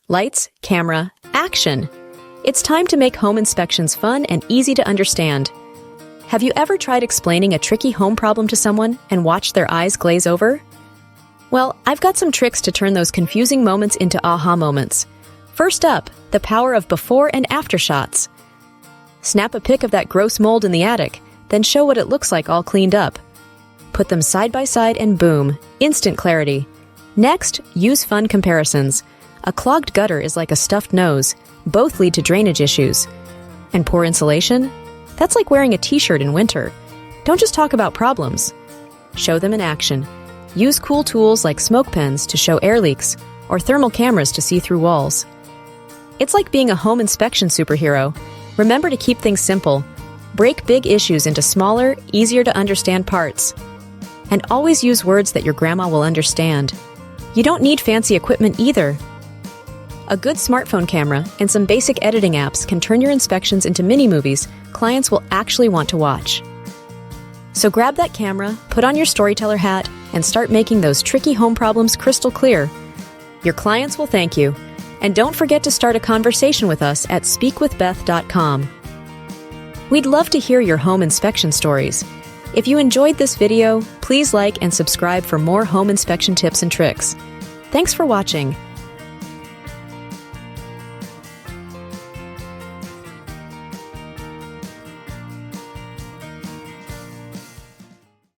Lights, camera, action! It's time to make home inspections fun and easy to understand. Have you ever tried explaining a tricky home problem to someone and watched their eyes glaze over? Well, I've got some tricks to turn those confusing moments into aha moments. First up, the power of before and after shots. Snap a pic of that gross mold in the attic, then show what it looks like all cleaned up. Put them side by side and boom, instant clarity. Next, use fun comparisons. A clogged gutter is like a stuffed nose. Both lead to drainage issues. And poor insulation? That's like wearing a t-shirt in winter. Don't just talk about problems. Show them in action. Use cool tools like smoke pens to show air leaks, or thermal cameras to see through walls. It's like being a home inspection superhero. Remember to keep things simple. Break big issues into smaller, easier to understand parts. And always use words that your grandma will understand. You don't need fancy equipment either. A good smartphone camera and some basic editing apps can turn your inspections into mini-movies clients will actually want to watch. So grab that camera, put on your storyteller hat, and start making those tricky home problems crystal clear. Your clients will thank you. And don't forget to start a conversation with us at speakwithbeth.com. We'd love to hear your home inspection stories. If you enjoyed this video, please like and subscribe for more home inspection tips and tricks. Thanks for watching.